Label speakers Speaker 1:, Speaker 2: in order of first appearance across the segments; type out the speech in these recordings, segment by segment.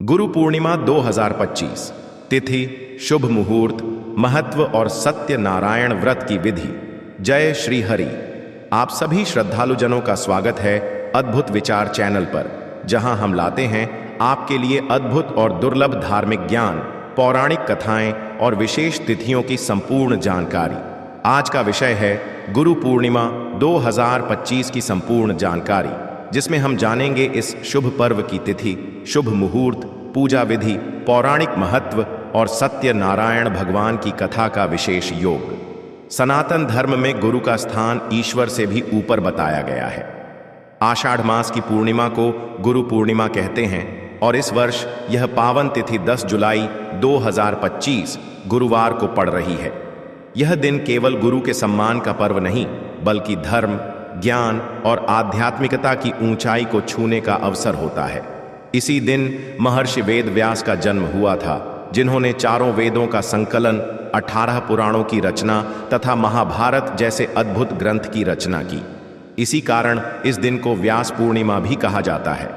Speaker 1: गुरु पूर्णिमा 2025। तिथि, शुभ मुहूर्त, महत्व और सत्यनारायण व्रत की विधि। जय श्री हरि। आप सभी श्रद्धालुजनों का स्वागत है अद्भुत विचार चैनल पर, जहां हम लाते हैं आपके लिए अद्भुत और दुर्लभ धार्मिक ज्ञान, पौराणिक कथाएं और विशेष तिथियों की संपूर्ण जानकारी। आज का विषय है गुरु पूर्णिमा 2025 की संपूर्ण जानकारी, जिसमें हम जानेंगे इस शुभ पर्व की तिथि, शुभ मुहूर्त, पूजा विधि, पौराणिक महत्व और सत्यनारायण भगवान की कथा का विशेष योग। सनातन धर्म में गुरु का स्थान ईश्वर से भी ऊपर बताया गया है। आषाढ़ मास की पूर्णिमा को गुरु पूर्णिमा कहते हैं और इस वर्ष यह पावन तिथि 10 जुलाई 2025 गुरुवार को पड़ रही है। यह दिन केवल गुरु के सम्मान का पर्व नहीं, बल्कि धर्म, ज्ञान और आध्यात्मिकता की ऊंचाई को छूने का अवसर होता है। इसी दिन महर्षि वेद व्यास का जन्म हुआ था, जिन्होंने चारों वेदों का संकलन, 18 पुराणों की रचना तथा महाभारत जैसे अद्भुत ग्रंथ की रचना की। इसी कारण इस दिन को व्यास पूर्णिमा भी कहा जाता है।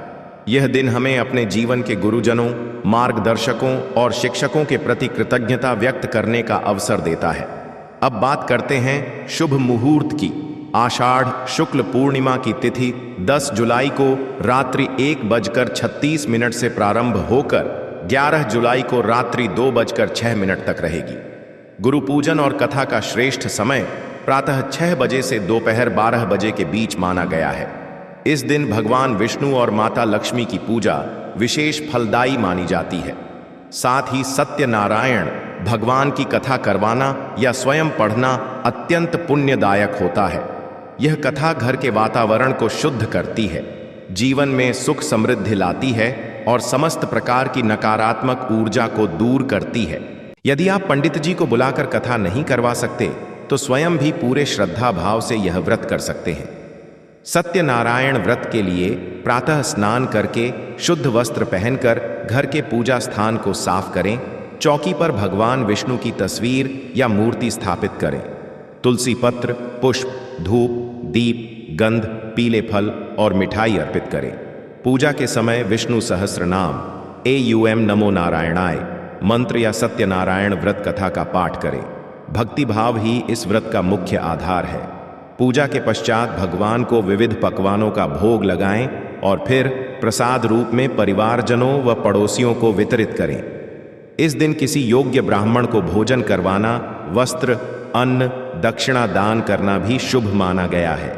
Speaker 1: यह दिन हमें अपने जीवन के गुरुजनों, मार्गदर्शकों और शिक्षकों के प्रति कृतज्ञता व्यक्त करने का अवसर देता है। अब बात करते हैं शुभ मुहूर्त की। आषाढ़ शुक्ल पूर्णिमा की तिथि 10 जुलाई को रात्रि 1:36 से प्रारंभ होकर 11 जुलाई को रात्रि 2:06 तक रहेगी। गुरु पूजन और कथा का श्रेष्ठ समय प्रातः 6 बजे से दोपहर 12 बजे के बीच माना गया है। इस दिन भगवान विष्णु और माता लक्ष्मी की पूजा विशेष फलदायी मानी जाती है। साथ ही सत्यनारायण भगवान की कथा करवाना या स्वयं पढ़ना अत्यंत पुण्यदायक होता है। यह कथा घर के वातावरण को शुद्ध करती है, जीवन में सुख समृद्धि लाती है और समस्त प्रकार की नकारात्मक ऊर्जा को दूर करती है। यदि आप पंडित जी को बुलाकर कथा नहीं करवा सकते, तो स्वयं भी पूरे श्रद्धा भाव से यह व्रत कर सकते हैं। सत्यनारायण व्रत के लिए प्रातः स्नान करके शुद्ध वस्त्र पहनकर घर के पूजा स्थान को साफ करें। चौकी पर भगवान विष्णु की तस्वीर या मूर्ति स्थापित करें। तुलसी पत्र, पुष्प, धूप, दीप, गंध, पीले फल और मिठाई अर्पित करें। पूजा के समय विष्णु सहस्त्र नाम AUM नमो नारायणाय मंत्र या सत्यनारायण व्रत कथा का पाठ करें। भक्ति भाव ही इस व्रत का मुख्य आधार है। पूजा के पश्चात भगवान को विविध पकवानों का भोग लगाएं और फिर प्रसाद रूप में परिवारजनों व पड़ोसियों को वितरित करें। इस दिन किसी योग्य ब्राह्मण को भोजन करवाना, वस्त्र, अन्न, दक्षिणा दान करना भी शुभ माना गया है।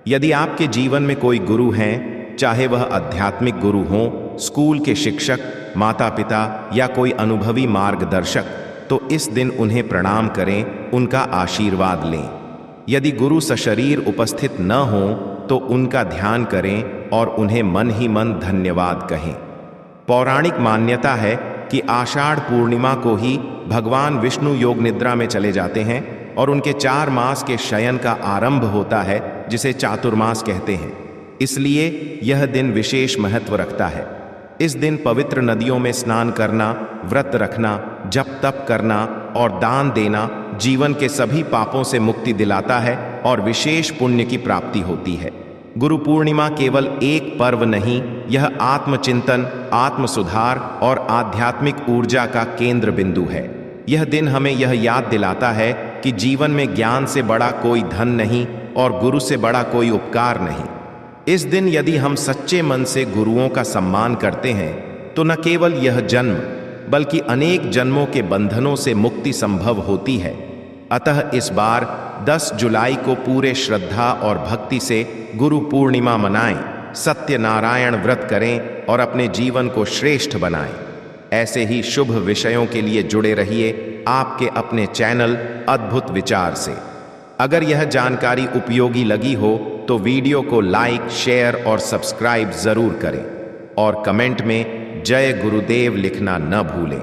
Speaker 1: यदि आपके जीवन में कोई गुरु हैं, चाहे वह आध्यात्मिक गुरु हों, स्कूल के शिक्षक, माता पिता या कोई अनुभवी मार्गदर्शक, तो इस दिन उन्हें प्रणाम करें, उनका आशीर्वाद लें। यदि गुरु सशरीर उपस्थित न हों, तो उनका ध्यान करें और उन्हें मन ही मन धन्यवाद कहें। पौराणिक मान्यता है कि आषाढ़ पूर्णिमा को ही भगवान विष्णु योग निद्रा में चले जाते हैं और उनके 4 मास के शयन का आरंभ होता है, जिसे चातुर्मास कहते हैं। इसलिए यह दिन विशेष महत्व रखता है। इस दिन पवित्र नदियों में स्नान करना, व्रत रखना, जप तप करना और दान देना जीवन के सभी पापों से मुक्ति दिलाता है और विशेष पुण्य की प्राप्ति होती है। गुरु पूर्णिमा केवल एक पर्व नहीं, यह आत्मचिंतन, आत्म सुधार और आध्यात्मिक ऊर्जा का केंद्र बिंदु है। यह दिन हमें यह याद दिलाता है कि जीवन में ज्ञान से बड़ा कोई धन नहीं और गुरु से बड़ा कोई उपकार नहीं। इस दिन यदि हम सच्चे मन से गुरुओं का सम्मान करते हैं, तो न केवल यह जन्म बल्कि अनेक जन्मों के बंधनों से मुक्ति संभव होती है। अतः इस बार 10 जुलाई को पूरे श्रद्धा और भक्ति से गुरु पूर्णिमा मनाएं, सत्यनारायण व्रत करें और अपने जीवन को श्रेष्ठ बनाएं। ऐसे ही शुभ विषयों के लिए जुड़े रहिए आपके अपने चैनल अद्भुत विचार से। अगर यह जानकारी उपयोगी लगी हो तो वीडियो को लाइक, शेयर और सब्सक्राइब जरूर करें और कमेंट में जय गुरुदेव लिखना न भूलें।